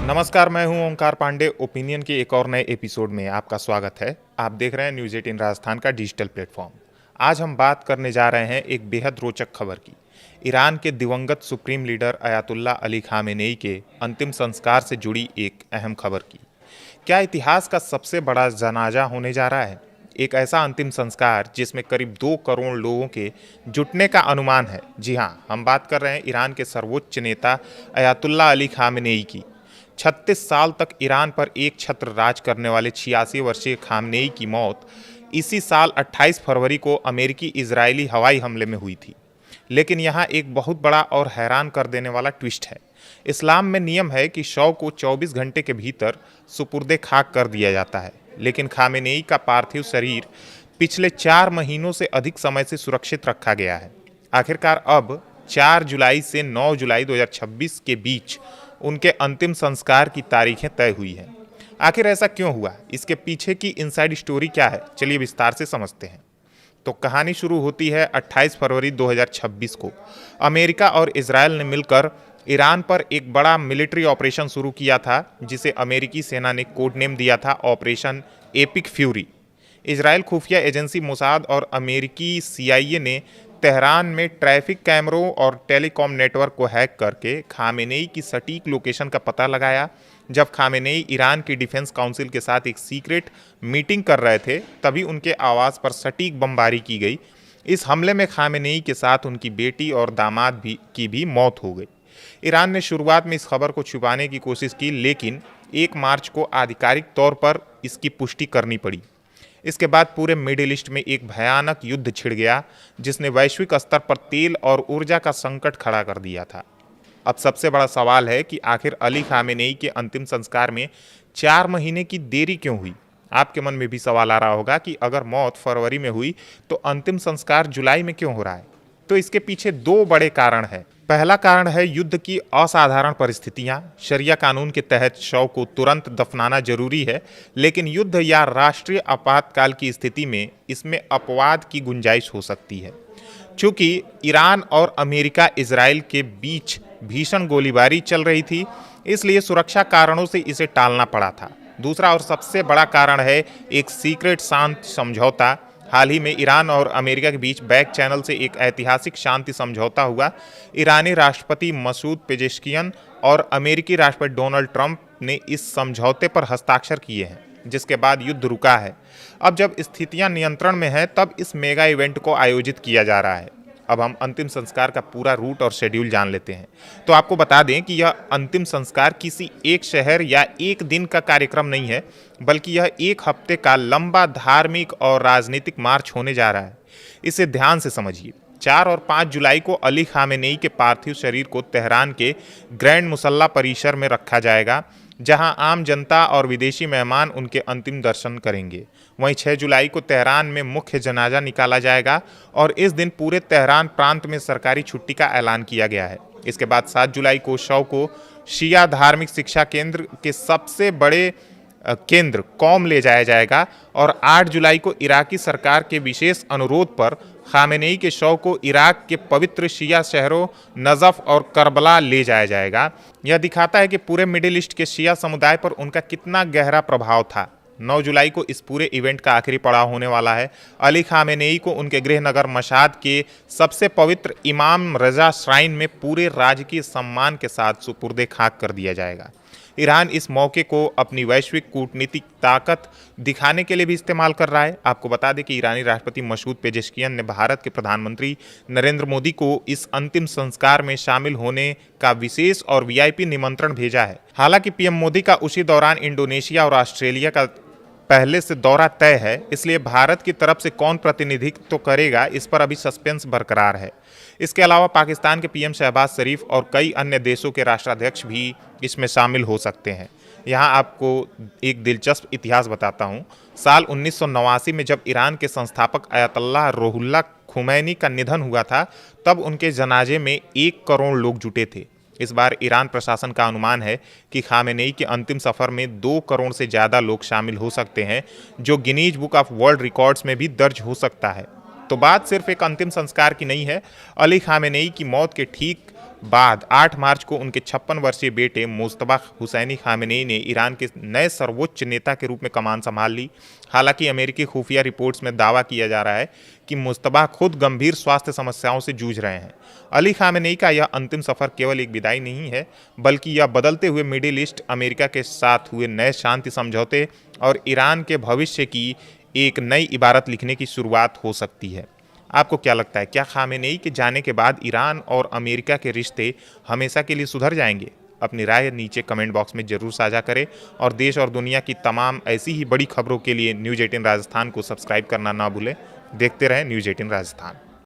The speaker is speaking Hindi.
नमस्कार, मैं हूं ओंकार पांडे। ओपिनियन के एक और नए एपिसोड में आपका स्वागत है। आप देख रहे हैं न्यूज़ 18 राजस्थान का डिजिटल प्लेटफॉर्म। आज हम बात करने जा रहे हैं एक बेहद रोचक खबर की। ईरान के दिवंगत supreme leader Ayatollah Ali Khamenei के अंतिम संस्कार से जुड़ी एक अहम खबर की। क्या इतिहास का सबसे बड़ा जनाजा होने जा रहा है? एक ऐसा अंतिम संस्कार जिसमें करीब 2 करोड़ लोगों के जुटने का अनुमान है। जी हाँ, हम बात कर रहे हैं ईरान के सर्वोच्च नेता अयातुल्ला अली खामेनेई की। 36 साल तक ईरान पर एक छत्र राज करने वाले 86 वर्षीय खामनेई की मौत इसी साल 28 फरवरी को अमेरिकी इजरायली हवाई हमले में हुई थी। लेकिन यहाँ एक बहुत बड़ा और हैरान कर देने वाला ट्विस्ट है। इस्लाम में नियम है कि शव को 24 घंटे के भीतर सुपुर्दे खाक कर दिया जाता है, लेकिन खामेनेई का पार्थिव शरीर पिछले 4 महीनों से अधिक समय से सुरक्षित रखा गया है। आखिरकार अब 4 जुलाई से 9 जुलाई 2026 के बीच उनके अंतिम संस्कार की तारीखें तय हुई हैं। आखिर ऐसा क्यों हुआ? इसके पीछे की इनसाइड स्टोरी क्या है? चलिए विस्तार से समझते हैं। तो कहानी शुरू होती है 28 फरवरी 2026 को। अमेरिका और इजरायल ने मिलकर ईरान पर एक बड़ा मिलिट्री ऑपरेशन शुरू किया था, जिसे अमेरिकी सेना ने कोड नेम दिया था ऑपरेशन एपिक फ्यूरी। इजरायल खुफिया एजेंसी मोसाद और अमेरिकी CIA ने तेहरान में ट्रैफिक कैमरों और टेलीकॉम नेटवर्क को हैक करके खामेनेई की सटीक लोकेशन का पता लगाया। जब खामेनेई ईरान की डिफेंस काउंसिल के साथ एक सीक्रेट मीटिंग कर रहे थे, तभी उनके आवाज़ पर सटीक बमबारी की गई। इस हमले में खामेनेई के साथ उनकी बेटी और दामाद की भी मौत हो गई। ईरान ने शुरुआत में इस खबर को छुपाने की कोशिश की, लेकिन 1 मार्च को आधिकारिक तौर पर इसकी पुष्टि करनी पड़ी। इसके बाद पूरे मिडिल ईस्ट में एक भयानक युद्ध छिड़ गया, जिसने वैश्विक स्तर पर तेल और ऊर्जा का संकट खड़ा कर दिया था। अब सबसे बड़ा सवाल है कि आखिर अली खामेनेई के अंतिम संस्कार में 4 महीने की देरी क्यों हुई? आपके मन में भी सवाल आ रहा होगा कि अगर मौत फरवरी में हुई तो अंतिम संस्कार जुलाई में क्यों हो रहा है? तो इसके पीछे 2 बड़े कारण हैं। पहला कारण है युद्ध की असाधारण परिस्थितियां। शरिया कानून के तहत शव को तुरंत दफनाना जरूरी है, लेकिन युद्ध या राष्ट्रीय आपातकाल की स्थिति में इसमें अपवाद की गुंजाइश हो सकती है। चूंकि ईरान और अमेरिका इजराइल के बीच भीषण गोलीबारी चल रही थी, इसलिए सुरक्षा कारणों से इसे टालना पड़ा था। दूसरा और सबसे बड़ा कारण है एक सीक्रेट शांति समझौता। हाल ही में ईरान और अमेरिका के बीच बैक चैनल से एक ऐतिहासिक शांति समझौता हुआ। ईरानी राष्ट्रपति मसूद पेजेश्कियन और अमेरिकी राष्ट्रपति डोनाल्ड ट्रंप ने इस समझौते पर हस्ताक्षर किए हैं, जिसके बाद युद्ध रुका है। अब जब स्थितियां नियंत्रण में हैं, तब इस मेगा इवेंट को आयोजित किया जा रहा है। अब हम अंतिम संस्कार का पूरा रूट और शेड्यूल जान लेते हैं। तो आपको बता दें कि यह अंतिम संस्कार किसी एक शहर या एक दिन का कार्यक्रम नहीं है, बल्कि यह 1 हफ्ते का लंबा धार्मिक और राजनीतिक मार्च होने जा रहा है। इसे ध्यान से समझिए। 4 और 5 जुलाई को अली खामेनेई के पार्थिव शरीर को तेहरान के ग्रैंड मुसल्ला परिसर में रखा जाएगा, जहां आम जनता और विदेशी मेहमान उनके अंतिम दर्शन करेंगे। वहीं 6 जुलाई को तेहरान में मुख्य जनाजा निकाला जाएगा और इस दिन पूरे तेहरान प्रांत में सरकारी छुट्टी का ऐलान किया गया है। इसके बाद 7 जुलाई को शव को शिया धार्मिक शिक्षा केंद्र के सबसे बड़े केंद्र कौम ले जाया जाएगा और 8 जुलाई को इराकी सरकार के विशेष अनुरोध पर खामेनेई के शव को इराक के पवित्र शिया शहरों नजफ और करबला ले जाया जाएगा। यह दिखाता है कि पूरे मिडिल ईस्ट के शिया समुदाय पर उनका कितना गहरा प्रभाव था। 9 जुलाई को इस पूरे इवेंट का आखिरी पड़ाव होने वाला है। अली खामेनेई को उनके गृहनगर मशाद के सबसे पवित्र इमाम रजा श्राइन में पूरे राजकीय सम्मान के साथ सुपुर्दे खाक कर दिया जाएगा। ईरान इस मौके को अपनी वैश्विक कूटनीतिक ताकत दिखाने के लिए भी इस्तेमाल कर रहा है। आपको बता दें कि ईरानी राष्ट्रपति मसूद पेजेश्कियन ने भारत के प्रधानमंत्री नरेंद्र मोदी को इस अंतिम संस्कार में शामिल होने का विशेष और VIP निमंत्रण भेजा है। हालांकि PM मोदी का उसी दौरान इंडोनेशिया और ऑस्ट्रेलिया का पहले से दौरा तय है, इसलिए भारत की तरफ से कौन प्रतिनिधित्व करेगा, इस पर अभी सस्पेंस बरकरार है। इसके अलावा पाकिस्तान के PM शहबाज शरीफ और कई अन्य देशों के राष्ट्राध्यक्ष भी इसमें शामिल हो सकते हैं। यहाँ आपको एक दिलचस्प इतिहास बताता हूँ। साल 1989 में जब ईरान के संस्थापक अयतुल्लाह रूहुल्लाह खुमैनी का निधन हुआ था, तब उनके जनाजे में 1 करोड़ लोग जुटे थे। इस बार ईरान प्रशासन का अनुमान है कि खामेनेई के अंतिम सफर में 2 करोड़ से ज़्यादा लोग शामिल हो सकते हैं, जो Guinness book of world records में भी दर्ज हो सकता है। तो बात सिर्फ एक अंतिम संस्कार की नहीं है। अली खामेनेई की मौत के ठीक बाद 8 मार्च को उनके 56 वर्षीय बेटे मुश्तबा हुसैनी खामेनेई ने ईरान के नए सर्वोच्च नेता के रूप में कमान संभाल ली। हालांकि अमेरिकी खुफिया रिपोर्ट्स में दावा किया जा रहा है कि मुश्तबा खुद गंभीर स्वास्थ्य समस्याओं से जूझ रहे हैं। अली खामेनेई का यह अंतिम सफर केवल एक विदाई नहीं है, बल्कि यह बदलते हुए मिडिल ईस्ट, अमेरिका के साथ हुए नए शांति समझौते और ईरान के भविष्य की एक नई इबारत लिखने की शुरुआत हो सकती है। आपको क्या लगता है, क्या खामेनेई के जाने के बाद ईरान और अमेरिका के रिश्ते हमेशा के लिए सुधर जाएंगे? अपनी राय नीचे कमेंट बॉक्स में जरूर साझा करें और देश और दुनिया की तमाम ऐसी ही बड़ी खबरों के लिए न्यूज़ 18 राजस्थान को सब्सक्राइब करना ना भूलें। देखते रहें न्यूज़ 18 राजस्थान।